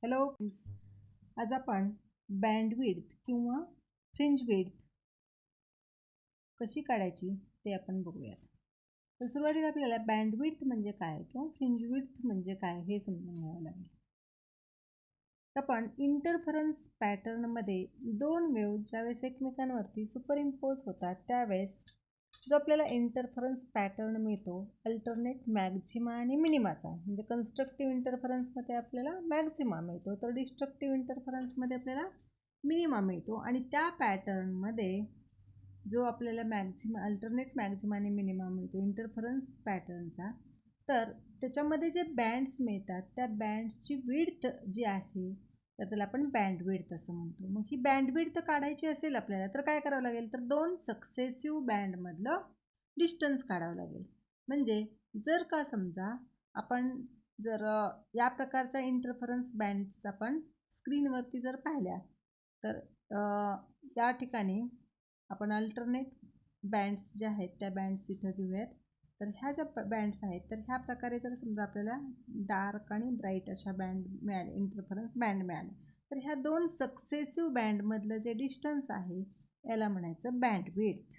Hello friends, आज आपण bandwidth किंवा फ्रिंज विड्थ कशी काढायची ते आपण बघूयात. तर सुरुवातीला आपल्याला बँडविड्थ म्हणजे काय किंवा फ्रिंज विड्थ म्हणजे काय हे समजून घ्यावं लागेल. आपण इंटरफरन्स पॅटर्नमध्ये दोन वेव्ह ज्यावेळेस एकमेकांवरती सुपरइम्पोज होतात त्यावेळेस जो आपल्याला इंटरफरन्स पॅटर्न मिळतो अल्टरनेट मॅक्झिमा आणि मिनिमाचा, म्हणजे कन्स्ट्रक्टिव्ह इंटरफरन्समध्ये आपल्याला मॅक्झिमा मिळतो तर डिस्ट्रक्टिव्ह इंटरफरन्समध्ये आपल्याला मिनिमा मिळतो. आणि त्या पॅटर्नमध्ये जो आपल्याला अल्टरनेट मॅक्झिमा आणि मिनिमा मिळतो इंटरफरन्स पॅटर्नचा, तर त्याच्यामध्ये जे बँड्स मिळतात त्या बँड्सची विड्थ जी आहे तर त्याला आपण बँडविड्थ असं म्हणतो. मग ही बँडविड्थ काढायची असेल आपल्याला तर काय करावं लागेल, तर दोन सक्सेसिव्ह बँडमधलं डिस्टन्स काढावं लागेल. म्हणजे जर का समजा आपण जर या प्रकारच्या इंटरफरन्स बँड्स आपण स्क्रीनवरती जर पाहिल्या तर या ठिकाणी आपण अल्टरनेट बँड्स ज्या आहेत त्या बँड्स इथं घेऊयात. तर ह्या ज्या बँड्स आहेत तर ह्या प्रकारे जर समजा आपल्याला डार्क आणि ब्राईट अशा बँड मिळाले, इंटरफरन्स बँड मिळाले, तर ह्या दोन सक्सेसिव्ह बँडमधलं जे डिस्टन्स आहे याला म्हणायचं बँडविड्थ.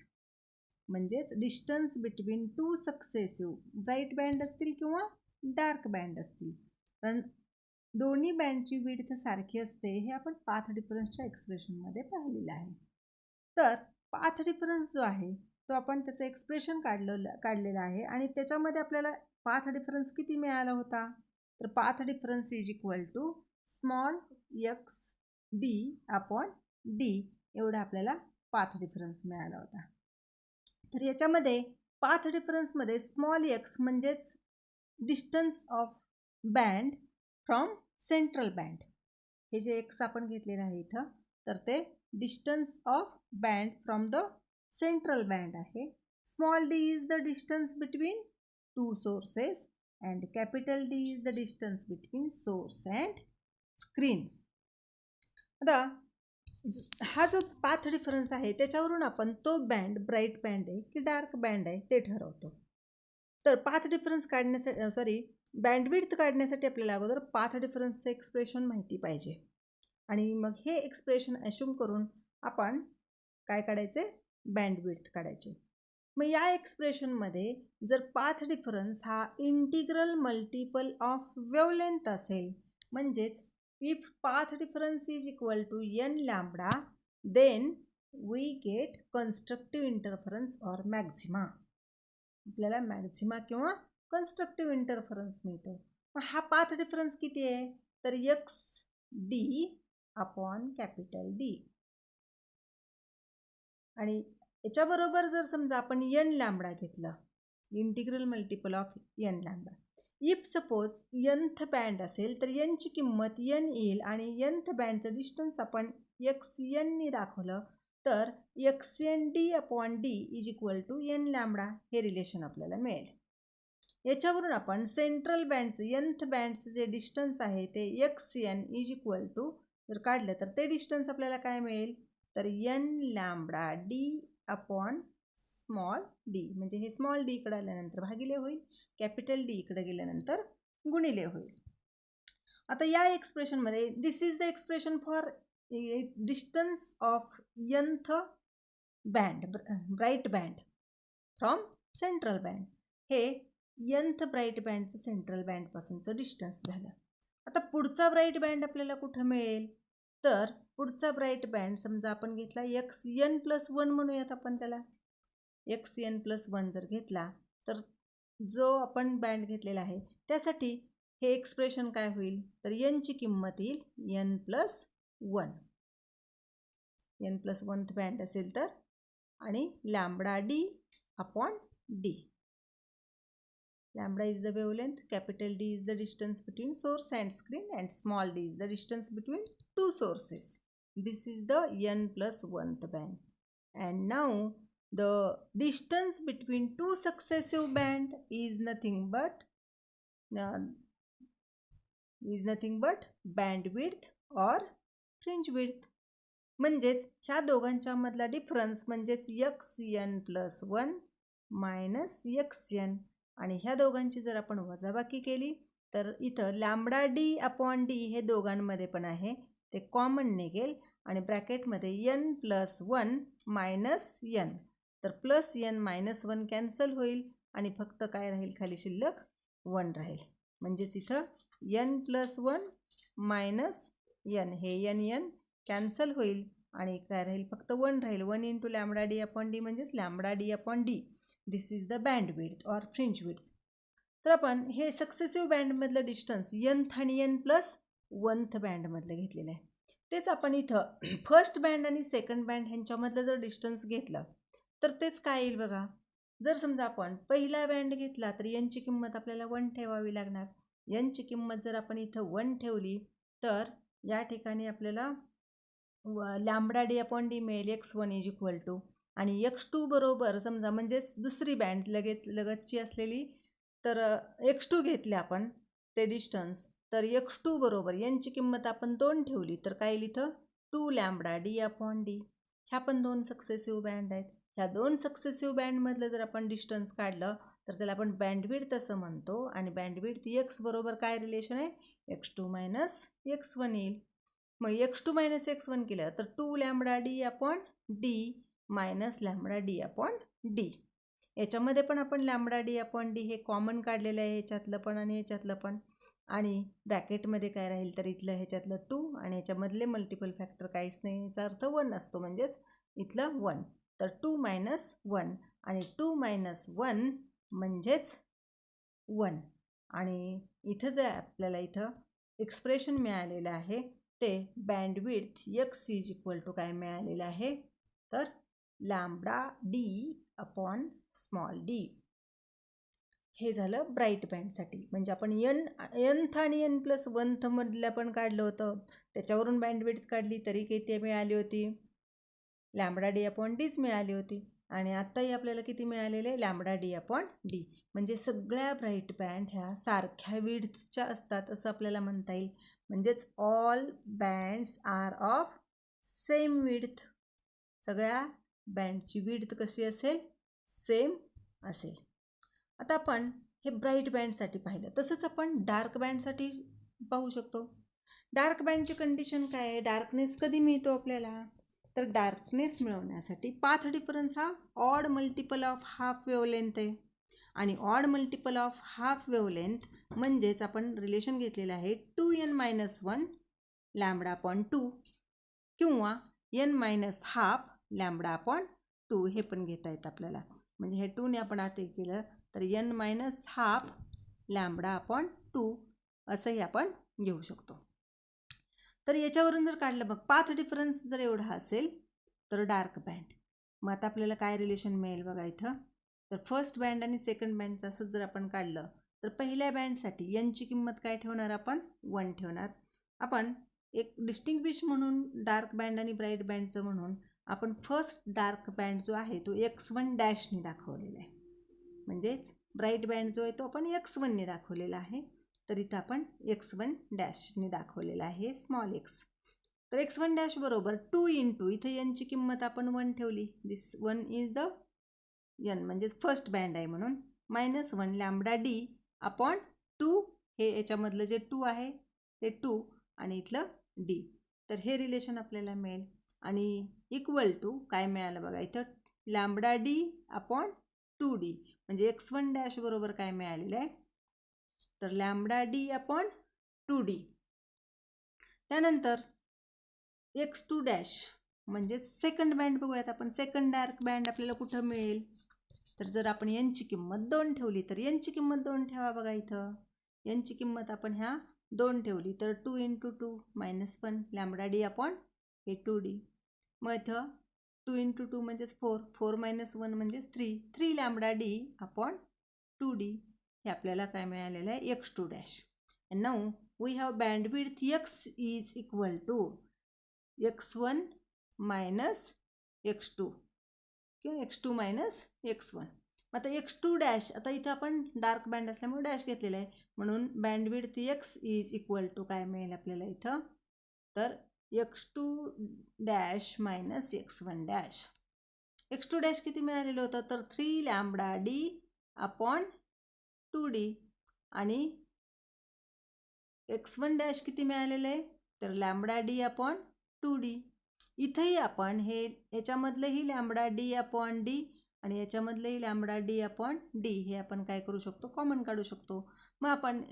म्हणजेच distance between to successive bright band असतील किंवा डार्क बँड असतील, कारण दोन्ही बँडची विड्थ सारखी असते हे आपण पाथ डिफरन्सच्या एक्सप्रेशनमध्ये पाहिलेलं आहे. तर पाथ डिफरन्स जो आहे तो आपण त्याचं एक्सप्रेशन काढलेलं आहे आणि त्याच्यामध्ये आपल्याला पाथ डिफरन्स किती मिळाला होता, तर path difference is equal to small x d upon D एवढा आपल्याला पाथ डिफरन्स मिळाला होता. तर याच्यामध्ये पाथ डिफरन्समध्ये स्मॉल एक्स म्हणजेच distance of band from central band, हे जे एक्स आपण घेतलेलं आहे इथं तर ते distance of band from the central band आहे. Small d is the distance between two sources and capital D is the distance between source and screen. आता हा जो पाथ डिफरन्स आहे त्याच्यावरून आपण तो बँड ब्राईट बँड आहे की डार्क बँड आहे ते ठरवतो. तर पाथ डिफरन्स काढण्यासाठी बँडविड्थ काढण्यासाठी आपल्याला अगोदर पाथ डिफरन्सचं एक्सप्रेशन माहिती पाहिजे आणि मग हे एक्सप्रेशन अश्युम करून आपण काय काढायचे, बँडविड्थ काढायचे. मग या एक्सप्रेशनमध्ये जर पाथ डिफरन्स हा इंटिग्रल मल्टिपल ऑफ वेवलेंथ असेल, म्हणजेच if path difference is equal to n lambda then we get constructive interference or maxima. आपल्याला मॅक्झिमा किंवा कन्स्ट्रक्टिव्ह इंटरफरन्स मिळतो. मग हा पाथ डिफरन्स किती आहे, तर x d upon capital D. आणि याच्याबरोबर जर समजा आपण n लॅम्बडा घेतलं, integral multiple of n lambda. If suppose nth band असेल तर n ची किंमत n येईल आणि nth बँडचं डिस्टन्स आपण xn नी दाखवलं तर xn d upon D is equal to n lambda हे रिलेशन आपल्याला मिळेल. याच्यावरून आपण सेंट्रल बँडचं nth बँडचं जे डिस्टन्स आहे ते xn इज इक्वल टू जर काढलं तर ते डिस्टन्स आपल्याला काय मिळेल, तर n lambda D upon small D, म्हणजे हे स्मॉल डी इकडे आल्यानंतर भागिले होईल, कॅपिटल डी इकडे गेल्यानंतर गुणिले होईल. आता या एक्सप्रेशनमध्ये this is the expression for distance of nth band bright band from central band. हे nth ब्राईट बँडचं सेंट्रल बँडपासूनचं डिस्टन्स झालं. आता पुढचा ब्राईट बँड आपल्याला कुठं मिळेल, तर पुढचा ब्राईट बँड समजा आपण घेतला xn+1 म्हणूयात आपण त्याला. xn+1 जर घेतला तर जो आपण बँड घेतलेला आहे त्यासाठी हे एक्सप्रेशन काय होईल, तर n ची किंमत येईल n+1. n+1th बँड असेल तर आणि lambda D upon D. Lambda is the wavelength, capital D is the distance between source and screen, and small d is the distance between two sources. This is the n+1th band. And now the distance between two successive band is nothing but bandwidth or fringe width. म्हणजेच ह्या दोघांच्या मधला difference म्हणजेच xn+1 - xn आणि ह्या दोघांची जर आपण वजाबाकी केली तर इथं लॅम्बडा डी अपॉन डी हे दोघांमध्ये पण आहे, ते कॉमन निघेल आणि ब्रॅकेटमध्ये n प्लस 1 मायनस n, तर प्लस n मायनस 1 कॅन्सल होईल आणि फक्त काय राहील खाली शिल्लक 1 राहील. म्हणजेच इथं n प्लस 1 मायनस n हे n कॅन्सल होईल आणि काय राहील फक्त 1 राहील. 1 into lambda D upon d म्हणजेच lambda D upon d. This is the band width or fringe width. तर आपण हे सक्सेसिव्ह बँडमधलं डिस्टन्स nth आणि n प्लस 1th बँडमधलं घेतलेलं आहे. तेच आपण इथं फर्स्ट बँड आणि सेकंड बँड ह्यांच्यामधलं जर डिस्टन्स घेतलं तर तेच काय येईल बघा. जर समजा आपण पहिला बँड घेतला तर n ची किंमत आपल्याला 1 ठेवावी लागणार. n ची किंमत जर आपण इथं 1 ठेवली तर या ठिकाणी आपल्याला लॅम्बडा डी अपॉन डी मिळेल x1 इज इक्वल टू, आणि x2 बरोबर समजा म्हणजेच दुसरी बँड लगतची असलेली, तर x2 घेतले आपण ते डिस्टन्स, तर x2 बरोबर n ची किंमत आपण 2 ठेवली तर काय येईल इथं 2 लॅम्बडा डी अपॉन डी. ह्या पण 2 सक्सेसिव्ह बँड आहेत. ह्या 2 सक्सेसिव्ह बँडमधलं जर आपण डिस्टन्स काढलं तर त्याला आपण बँडविड्थ असं म्हणतो, आणि बँडविड्थ x बरोबर काय रिलेशन आहे, x2 मायनस x1 येईल. मग x2 मायनस x1 केलं तर 2 lambda D upon D minus lambda D upon D. याच्यामध्ये पण आपण लॅम्बडा डी अपॉन डी हे कॉमन काढलेलं आहे, ह्याच्यातलं पण आणि ह्याच्यातलं पण, आणि ब्रॅकेटमध्ये काय राहील तर इथलं ह्याच्यातलं 2 आणि ह्याच्यामधले मल्टिपल फॅक्टर काहीच नाही, याचा अर्थ 1 असतो, म्हणजेच इथलं 1. तर 2 मायनस 1 आणि 2 मायनस 1 म्हणजेच 1. आणि इथं जे आपल्याला इथं एक्सप्रेशन मिळालेलं आहे ते bandwidth x is equal to काय मिळालेलं आहे तर lambda D upon small d. हे झालं ब्राईट बँडसाठी. म्हणजे आपण nth आणि n प्लस 1th मधलं पण काढलं होतं, त्याच्यावरून बँडविड्थ काढली तरी किती मिळाली होती, लॅम्बडा डी अपॉन डीच मिळाली होती. आणि आत्ताही आपल्याला किती मिळालेले, लॅम्बडा डी अपॉन डी. म्हणजे सगळ्या ब्राईट बँड ह्या सारख्या विड्थच्या असतात असं आपल्याला म्हणता येईल. म्हणजेच all bands are of same width. सगळ्या बँडची विड्थ कशी असेल, सेम असेल. आता आपण हे ब्राईट बँडसाठी पाहिलं, तसंच आपण डार्क बँडसाठी पाहू शकतो. डार्क बँडची कंडिशन काय आहे, डार्कनेस कधी मिळतो आपल्याला, तर डार्कनेस मिळवण्यासाठी पाथ डिफरन्स हा odd multiple of half wavelength आहे, आणि odd multiple of half wavelength म्हणजेच आपण रिलेशन घेतलेलं आहे 2n मायनस 1 लॅम्बडा अपॉन 2 किंवा n minus half lambda upon 2 हे पण घेता येतं आपल्याला. म्हणजे हे 2ने आपण आता केलं तर n minus half lambda upon 2 असंही आपण घेऊ शकतो. तर याच्यावरून जर काढलं बघ, पाथ डिफरन्स जर एवढा असेल तर डार्क बँड. मग आता आपल्याला काय रिलेशन मिळेल बघा इथं, तर फर्स्ट बँड आणि सेकंड बँडचं असं जर आपण काढलं तर पहिल्या बँडसाठी n ची किंमत काय ठेवणार आपण, 1 ठेवणार. आपण एक डिस्टिंग्विश म्हणून डार्क बँड आणि ब्राईट बँडचं म्हणून आपण फर्स्ट डार्क बँड जो आहे तो x1 डॅशने दाखवलेला आहे, म्हणजेच ब्राईट बँड जो आहे तो आपण x1ने दाखवलेला आहे. तर इथं आपण x1 डॅशने दाखवलेला आहे स्मॉल x. तर x1 डॅश बरोबर 2 इंटू इथं n ची किंमत आपण 1 ठेवली, दिस 1 इज द n म्हणजेच फर्स्ट बँड आहे म्हणून, मायनस 1 लॅम्बडा डी अपॉन 2, हे याच्यामधलं जे 2 आहे ते 2 आणि इथलं डी. तर हे रिलेशन आपल्याला मिळेल आणि इक्वल टू काय मिळालं बघा इथं, लॅम्बडा डी अपॉन 2d. म्हणजे x1 डॅश बरोबर काय मिळालेलं आहे तर लॅम्बडा डी अपॉन 2d. त्यानंतर x2 डॅश म्हणजे सेकंड बँड बघूयात आपण. सेकंड डार्क बँड आपल्याला कुठं मिळेल, तर जर आपण n ची किंमत 2 ठेवली तर n ची किंमत 2 ठेवा बघा इथं. n ची किंमत आपण ह्या 2 ठेवली तर 2 into 2 minus 1 lambda D upon हे 2d. मग इथं 2 इंटू 2 म्हणजेच 4, 4 मायनस 1 म्हणजेच 3, 3 लॅम्बडा डी अपॉन 2d. हे आपल्याला काय मिळालेलं आहे, x2 dash. And now we have bandwidth x is equal to x1 minus x2 किंवा x2 minus x1. आता x2 डॅश, आता इथं आपण डार्क बँड असल्यामुळे डॅश घेतलेला आहे म्हणून bandwidth x is equal to काय मिळेल आपल्याला इथं, तर x2 dash minus x1 dash. x2 dash किती मिळालेलं होतं तर 3 लॅम्बडा डी अपॉन 2d, आणि x1 डॅश किती मिळालेलं आहे, तर लॅम्बडा डी अपॉन 2d. इथंही आपण हे याच्यामधलंही लॅम्बडा डी अपॉन डी आणि याच्यामधलंही लॅम्बडा डी अपॉन डी हे आपण काय करू शकतो, कॉमन काढू शकतो. मग आपण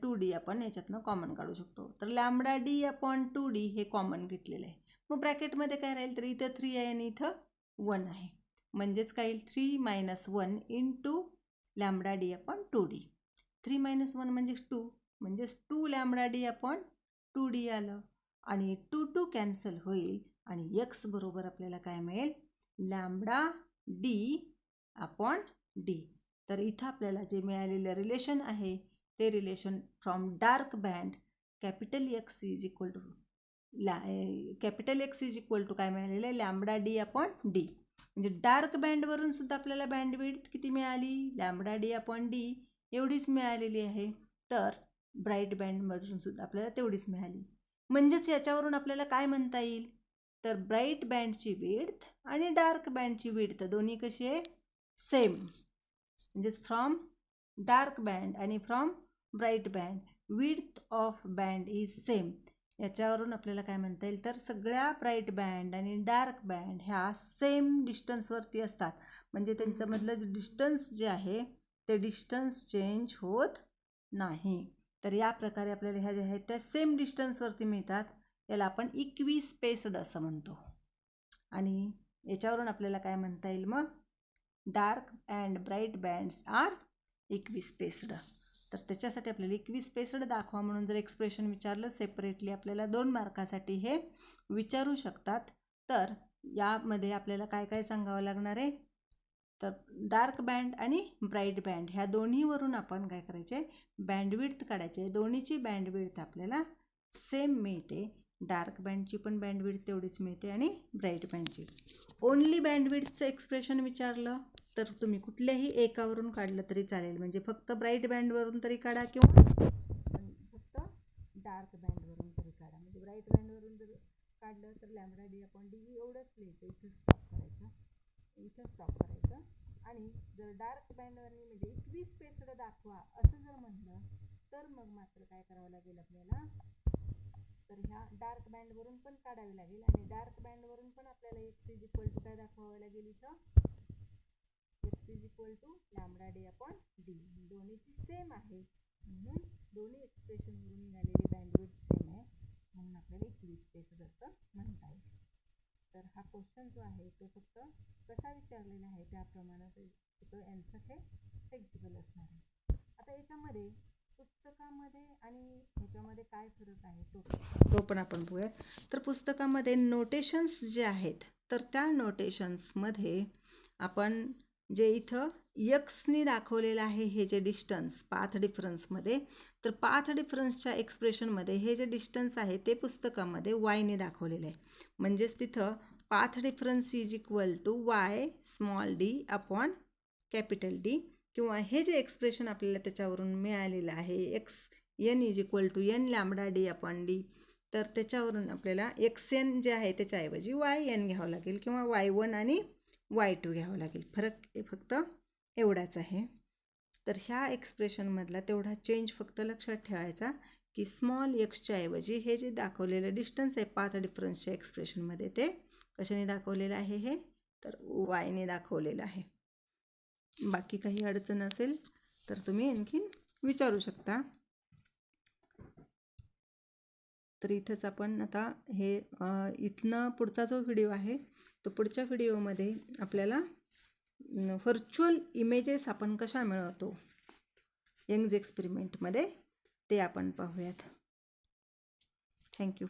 2d आपण याच्यातनं कॉमन काढू शकतो. तर लॅम्बडा डी अपॉन 2d हे कॉमन घेतलेलं आहे. मग ब्रॅकेटमध्ये काय राहील, तर इथं 3 आहे आणि इथं 1 आहे. म्हणजेच काय येईल, 3 - 1 into lambda D upon 2d. 3 - 1 म्हणजेच 2, म्हणजेच 2 लॅम्बडा डी अपॉन 2d आलं. आणि 2 कॅन्सल होईल आणि x बरोबर आपल्याला काय मिळेल, लॅम्बडा डी अपॉन डी. तर इथं आपल्याला जे मिळालेलं रिलेशन आहे ते relation from dark band capital X is equal to काय मिळालेलं आहे, लॅम्बडा डी अपॉन डी. म्हणजे डार्क बँडवरून सुद्धा आपल्याला बँडविड्थ किती मिळाली, लॅम्बडा डी अपॉन डी एवढीच मिळालेली आहे. तर ब्राईट बँडमधून सुद्धा आपल्याला तेवढीच मिळाली. म्हणजेच याच्यावरून आपल्याला काय म्हणता येईल, तर ब्राईट बँडची विड्थ आणि डार्क बँडची विड्थ दोन्ही कशी आहे, सेम. म्हणजेच फ्रॉम डार्क बँड आणि from bright band width of band is same. याच्यावरून आपल्याला काय म्हणता येईल, तर सगळ्या ब्राईट बँड आणि डार्क बँड ह्या सेम डिस्टन्सवरती असतात. म्हणजे त्यांच्यामधलं जे डिस्टन्स जे आहे ते डिस्टन्स चेंज होत नाही. तर या प्रकारे आपल्याला ह्या ज्या आहेत त्या सेम डिस्टन्सवरती मिळतात. याला आपण इक्वी स्पेस्ड असं म्हणतो. आणि याच्यावरून आपल्याला काय म्हणता येईल, मग dark and bright bands are equispaced. तर त्याच्यासाठी आपल्याला इक्वी स्पेस्ड दाखवा म्हणून जर एक्सप्रेशन विचारलं सेपरेटली आपल्याला 2 मार्कासाठी हे विचारू शकतात. तर यामध्ये आपल्याला काय काय सांगावं लागणार आहे, तर डार्क बँड आणि ब्राईट बँड ह्या दोन्हीवरून आपण काय करायचे, बँडविड्थ काढायचे. दोन्हीची बँडविड्थ आपल्याला सेम मिळते. डार्क बँडची पण बँडविड्थ तेवढीच मिळते आणि ब्राईट बँडची. ओनली बँडविड्थचं एक्सप्रेशन विचारलं तर तुम्ही कुठल्याही एकावरून काढलं तरी चालेल. म्हणजे फक्त ब्राईट बँडवरून तरी काढा किंवा फक्त डार्क बँडवरून तरी काढा. म्हणजे ब्राईट बँडवरून जर काढलं तर लॅम्बडा डी अपॉन डी एवढंच लिहायचं. इथं स्टॉप करायचं. आणि जर डार्क बँडवरनी म्हणजे इक्वी स्पेस्ड दाखवा असं जर म्हणलं तर मग मात्र काय करावं लागेल आपल्याला, तर ह्या डार्क बँडवरून पण काढावी लागेल. आणि डार्क बँडवरून पण आपल्याला x इज इक्वल टू काय दाखवावं लागेल, इथं x is equal to lambda D upon D. दोन्हीची सेम आहे म्हणून दोन्ही एक्सप्रेशनवरून मिळालेली बँडविड्थ सेम आहे म्हणून आपल्याला इक्वी स्पेस्ड असं म्हणता येईल. तर हा क्वेश्चन जो आहे तो फक्त कसा विचारलेला आहे त्याप्रमाणे त्याचं आन्सर हे फ्लेक्झिबल असणार आहे. आता याच्यामध्ये पुस्तकामध्ये आणि ह्याच्यामध्ये काय फरक आहे तो पण आपण बघूया. तर पुस्तकामध्ये नोटेशन्स जे आहेत तर त्या नोटेशन्समध्ये आपण जे इथं एक्सनी दाखवलेलं आहे हे जे डिस्टन्स पाथ डिफरन्समध्ये, तर पाथ डिफरन्सच्या एक्सप्रेशनमध्ये हे जे डिस्टन्स आहे ते पुस्तकामध्ये वायने दाखवलेलं आहे. म्हणजेच तिथं path difference is equal to y small d upon capital D. किंवा हे जे एक्सप्रेशन आपल्याला त्याच्यावरून मिळालेलं आहे x n is equal to n lambda D upon D, तर त्याच्यावरून आपल्याला एक्स एन जे आहे त्याच्याऐवजी वाय एन घ्यावं लागेल किंवा y1 आणि y2 घ्यावं लागेल. फरक फक्त एवढाच आहे. तर ह्या एक्सप्रेशनमधला तेवढा चेंज फक्त लक्षात ठेवायचा की स्मॉल एक्सच्या ऐवजी हे जे दाखवलेलं डिस्टन्स आहे पाथ डिफरन्सच्या एक्सप्रेशनमध्ये ते कशाने दाखवलेलं आहे, हे तर वायने दाखवलेलं आहे. बाकी काही अडचण असेल तर तुम्ही आणखीन विचारू शकता. तर इथंच आपण आता हे इथनं पुढचा जो व्हिडिओ आहे तो पुढच्या व्हिडिओमध्ये आपल्याला व्हर्च्युअल इमेजेस आपण कशा मिळवतो यंग्स एक्सपेरिमेंटमध्ये ते आपण पाहूयात. थँक्यू.